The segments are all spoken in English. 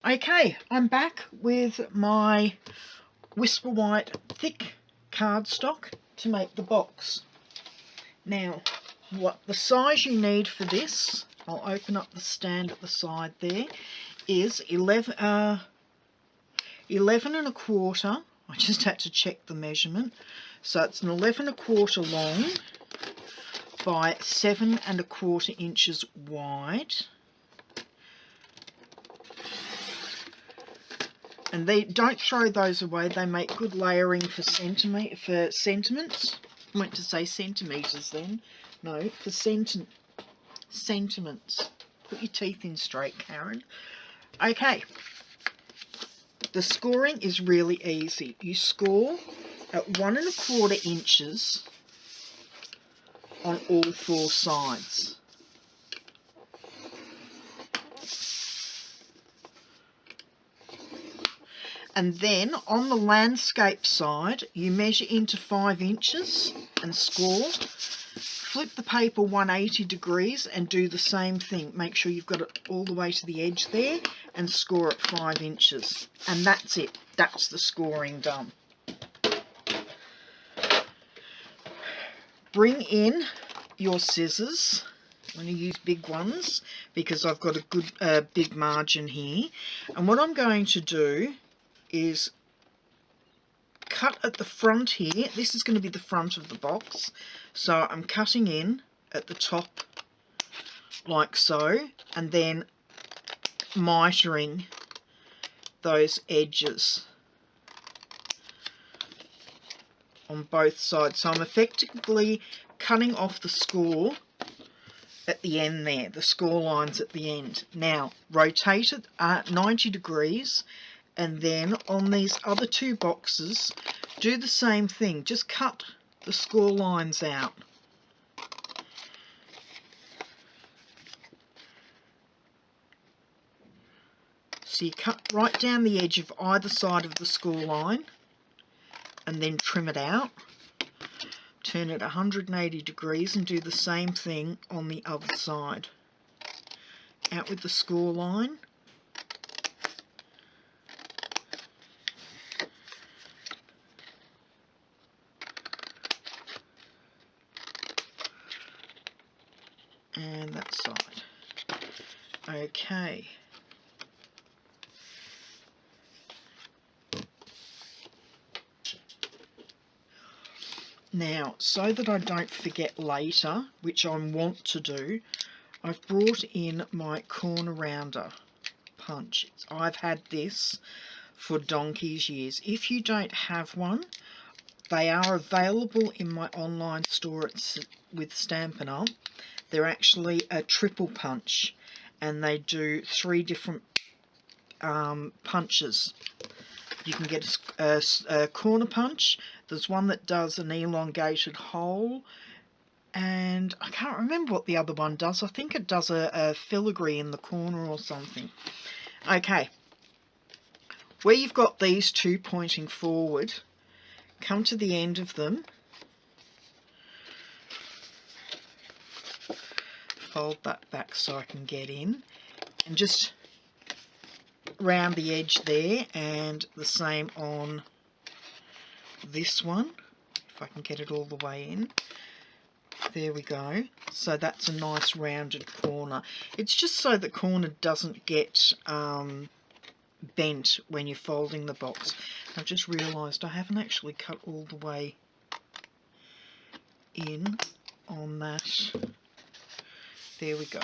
Okay, I'm back with my Whisper White thick cardstock to make the box. Now, what the size you need for this, I'll open up the stand at the side there, is 11 and a quarter. I just had to check the measurement. So it's an 11 and a quarter long by 7 and a quarter inches wide. And they don't throw those away. They make good layering for sentiments. I meant to say centimetres then. No, for sentiments. Put your teeth in straight, Karen. Okay. The scoring is really easy. You score at 1 and a quarter inches on all 4 sides. And then on the landscape side, you measure into 5 inches and score. Flip the paper 180 degrees and do the same thing. Make sure you've got it all the way to the edge there and score at 5 inches. And that's it. That's the scoring done. Bring in your scissors. I'm going to use big ones because I've got a good big margin here. And what I'm going to do is cut at the front here. This is going to be the front of the box, so I'm cutting in at the top like so, and then mitering those edges on both sides. So I'm effectively cutting off the score at the end there, the score lines at the end. Now rotate it at 90 degrees, and then on these other 2 boxes, do the same thing. Just cut the score lines out. So you cut right down the edge of either side of the score line, and then trim it out. Turn it 180 degrees and do the same thing on the other side. Out with the score line. And that side. Okay. Now, so that I don't forget later, which I want to do, I've brought in my corner rounder punch. I've had this for donkey's years. If you don't have one, they are available in my online store with Stampin. They're actually a triple punch, and they do 3 different punches. You can get a corner punch. There's one that does an elongated hole, and I can't remember what the other one does. I think it does a filigree in the corner or something. Okay, where you've got these 2 pointing forward, come to the end of them, fold that back so I can get in, and just round the edge there, and the same on this one, if I can get it all the way in. There we go. So that's a nice rounded corner. It's just so the corner doesn't get bent when you're folding the box. I've just realised I haven't actually cut all the way in on that. There we go.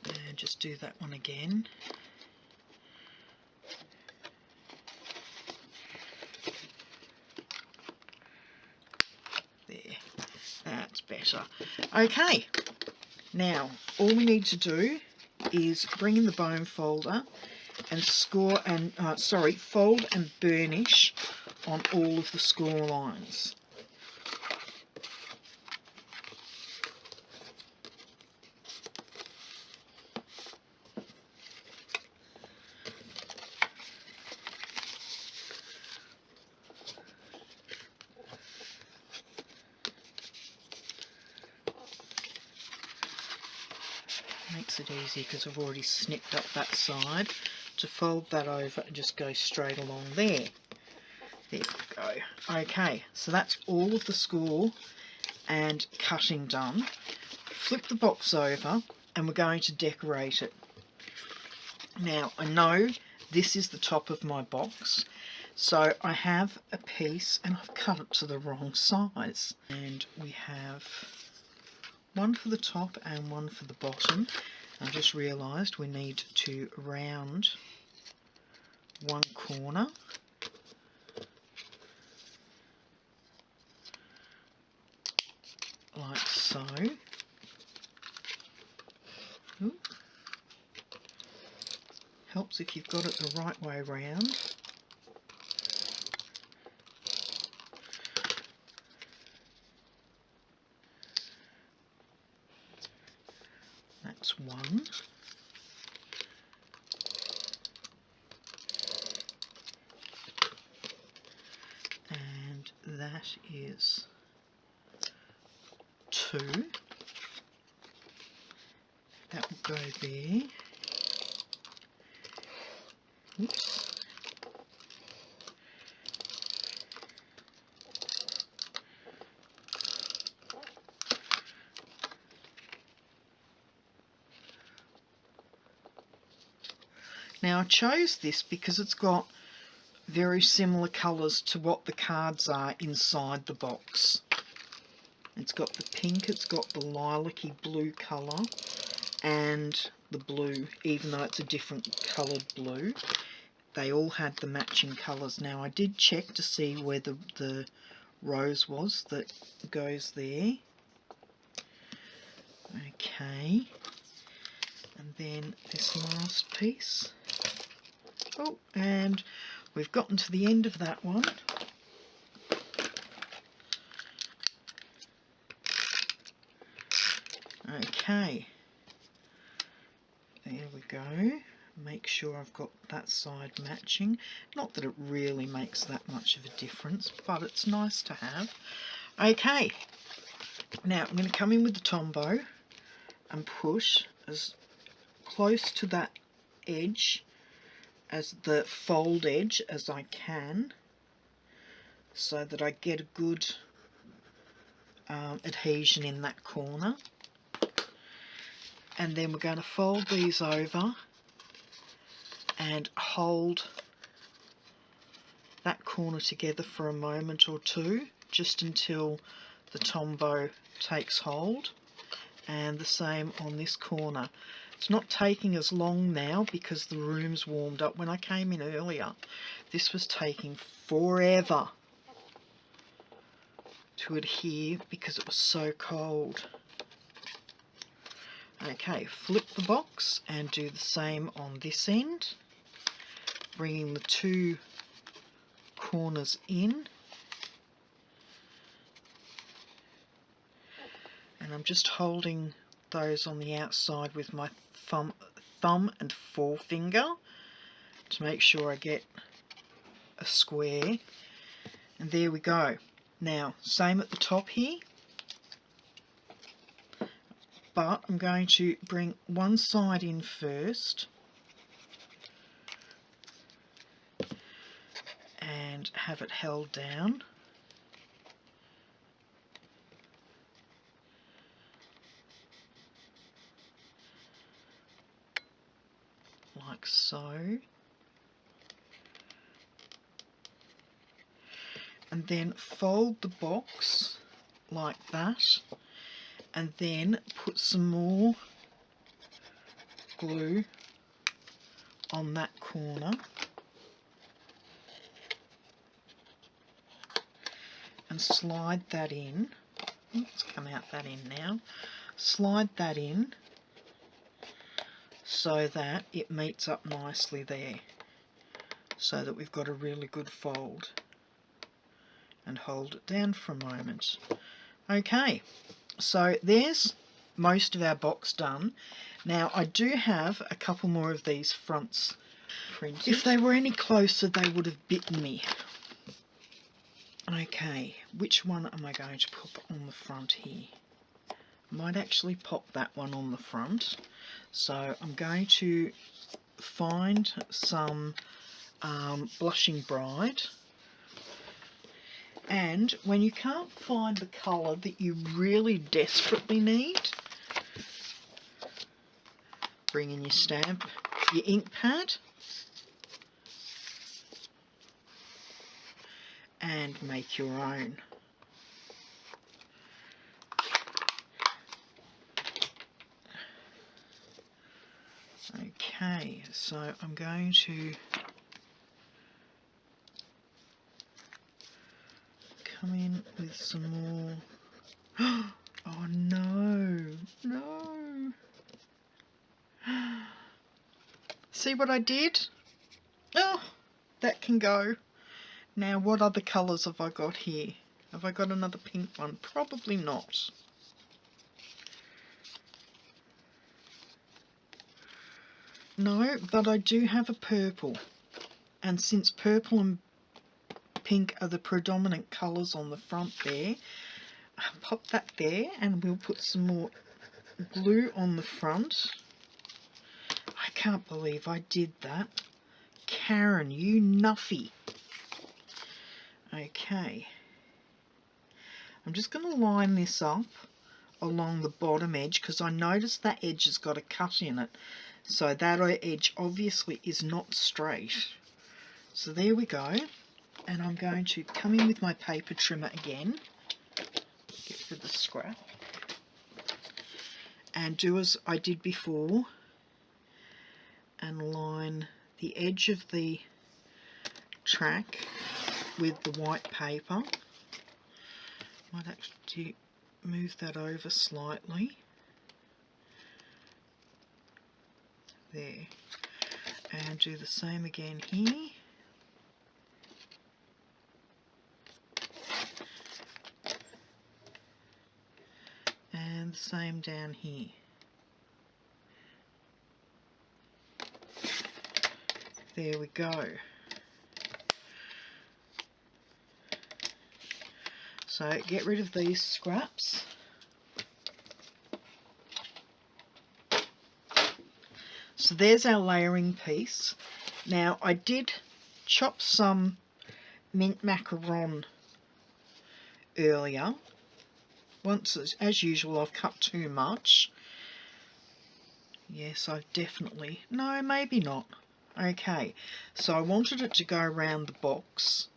And just do that one again. There. That's better. Okay. Now, all we need to do is bring in the bone folder and score and fold and burnish on all of the score lines. Makes it easy because I've already snipped up that side to fold that over and just go straight along there. There we go. Okay, so that's all of the score and cutting done. Flip the box over and we're going to decorate it. Now, I know this is the top of my box, so I have a piece and I've cut it to the wrong size. And we have one for the top and one for the bottom. I just realised we need to round one corner. Like so. Ooh. Helps if you've got it the right way round. That's one. And that is two. That will go there. Oops. Now I chose this because it's got very similar colours to what the cards are inside the box. It's got the pink, it's got the lilac-y blue colour and the blue, even though it's a different coloured blue. They all had the matching colours. Now I did check to see where the rose was that goes there. Okay. And then this last piece. Oh, and we've gotten to the end of that one. Okay. There we go. Make sure I've got that side matching. Not that it really makes that much of a difference, but it's nice to have. Okay. Now I'm going to come in with the Tombow and push as close to that edge, as the fold edge as I can, so that I get a good adhesion in that corner. And then we're going to fold these over and hold that corner together for a moment or two, just until the Tombow takes hold. And the same on this corner. It's not taking as long now because the room's warmed up. When I came in earlier, this was taking forever to adhere because it was so cold. Okay, flip the box and do the same on this end, bringing the two corners in. And I'm just holding those on the outside with my thumb and forefinger to make sure I get a square. And there we go. Now, same at the top here, but I'm going to bring one side in first and have it held down. Like so. And then fold the box like that, and then put some more glue on that corner, and slide that in. Let's come out that end now. Slide that in so that it meets up nicely there, so that we've got a really good fold. And hold it down for a moment. Okay, so there's most of our box done. Now I do have a couple more of these fronts printed. If they were any closer they would have bitten me. Okay, which one am I going to put on the front here? Might actually pop that one on the front. So I'm going to find some Blushing Bride, and when you can't find the colour that you really desperately need, bring in your ink pad, and make your own. Okay, so I'm going to come in with some more. Oh no, no. See what I did? Oh, that can go. Now, what other colours have I got here? Have I got another pink one? Probably not. No, but I do have a purple. And since purple and pink are the predominant colours on the front there, pop that there, and we'll put some more blue on the front. I can't believe I did that. Karen, you nuffy. Okay. I'm just going to line this up along the bottom edge because I noticed that edge has got a cut in it. So that edge obviously is not straight. So there we go. And I'm going to come in with my paper trimmer again. Get rid of the scrap. And do as I did before. And line the edge of the track with the white paper. Might actually move that over slightly. There. And do the same again here. And the same down here. There we go. So get rid of these scraps. So there's our layering piece. Now I did chop some mint macaron earlier. Once, as usual, I've cut too much. Yes, I've definitely... No, maybe not. Okay, so I wanted it to go around the box.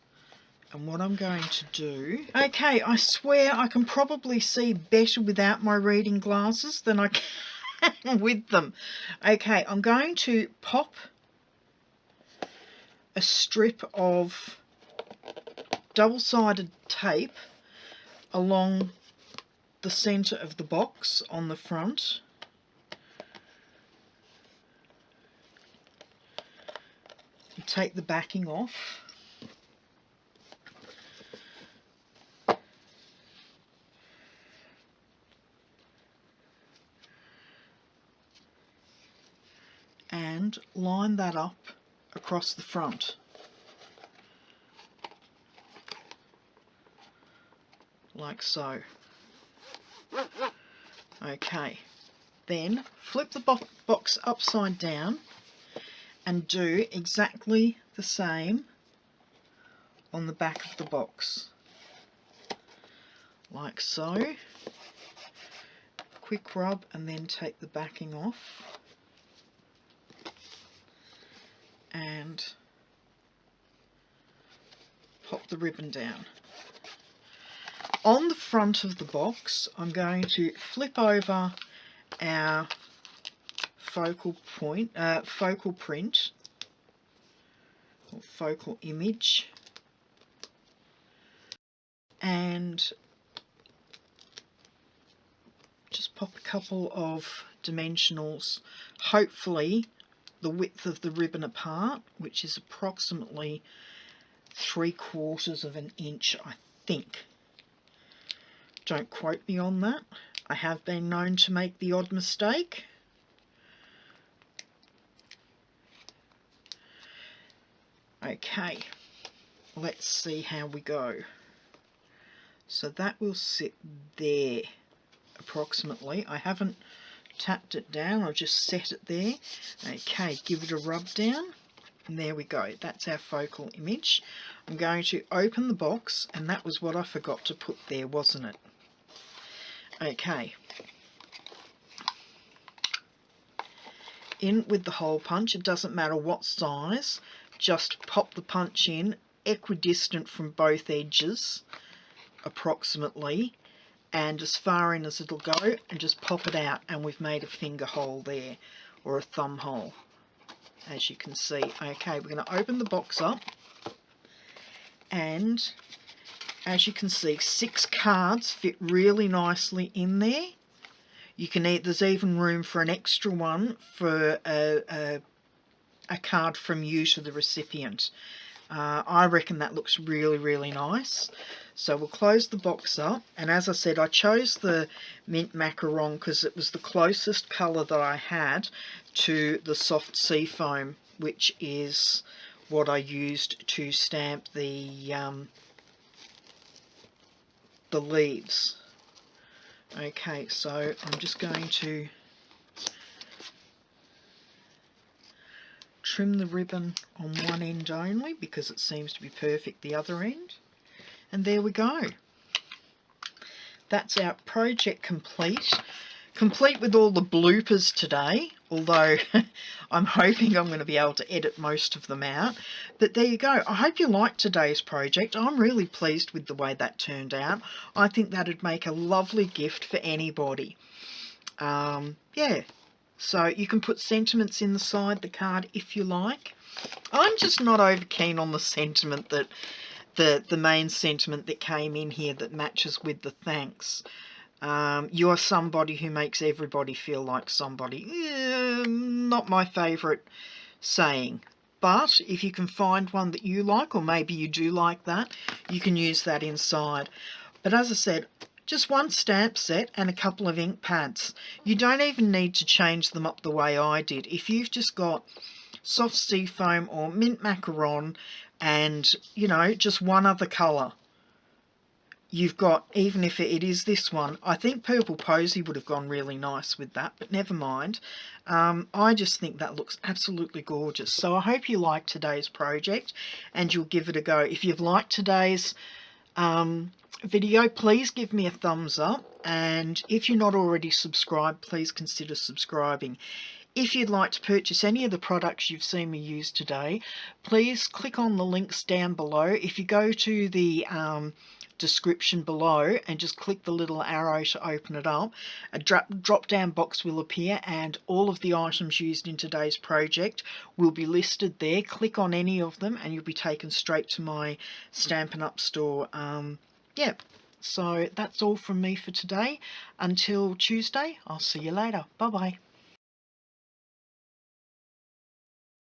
And what I'm going to do... Okay, I swear I can probably see better without my reading glasses than I can with them. Okay, I'm going to pop a strip of double-sided tape along the centre of the box on the front. And take the backing off. And line that up across the front. Like so. Okay, then flip the box upside down and do exactly the same on the back of the box. Like so. Quick rub and then take the backing off. And pop the ribbon down. On the front of the box, I'm going to flip over our focal print, or focal image, and just pop a couple of dimensionals, hopefully the width of the ribbon apart, which is approximately 3/4 of an inch, I think. Don't quote me on that. I have been known to make the odd mistake. Okay, let's see how we go. So that will sit there approximately. I haven't tapped it down, I've just set it there. Okay, give it a rub down, and there we go. That's our focal image. I'm going to open the box, and that was what I forgot to put there, wasn't it? Okay. In with the hole punch. It doesn't matter what size, just pop the punch in equidistant from both edges approximately, and as far in as it'll go, and just pop it out, and we've made a finger hole there, or a thumb hole, as you can see. Okay, we're going to open the box up, and as you can see, 6 cards fit really nicely in there. You can there's even room for an extra one for a card from you to the recipient. I reckon that looks really, really nice. So we'll close the box up, and as I said, I chose the mint macaron because it was the closest colour that I had to the soft sea foam, which is what I used to stamp the leaves. Okay, so I'm just going to trim the ribbon on one end only because it seems to be perfect the other end. And there we go. That's our project complete. Complete with all the bloopers today, although I'm hoping I'm going to be able to edit most of them out. But there you go. I hope you liked today's project. I'm really pleased with the way that turned out. I think that'd make a lovely gift for anybody. Yeah, so you can put sentiments inside the card if you like. I'm just not over keen on the sentiment that the main sentiment that came in here that matches with the thanks. You are somebody who makes everybody feel like somebody. Not my favourite saying. But if you can find one that you like, or maybe you do like that, you can use that inside. But as I said, just one stamp set and a couple of ink pads. You don't even need to change them up the way I did. If you've just got soft sea foam or mint macaron and, you know, just one other colour, you've got, even if it is this one, I think Purple Posy would have gone really nice with that, but never mind. I just think that looks absolutely gorgeous. So I hope you liked today's project and you'll give it a go. If you've liked today's video, please give me a thumbs up, and if you're not already subscribed, please consider subscribing. If you'd like to purchase any of the products you've seen me use today, please click on the links down below. If you go to the description below and just click the little arrow to open it up, a drop down box will appear and all of the items used in today's project will be listed there. Click on any of them and you'll be taken straight to my Stampin' Up store. Yeah, so that's all from me for today. Until Tuesday, I'll see you later. Bye bye.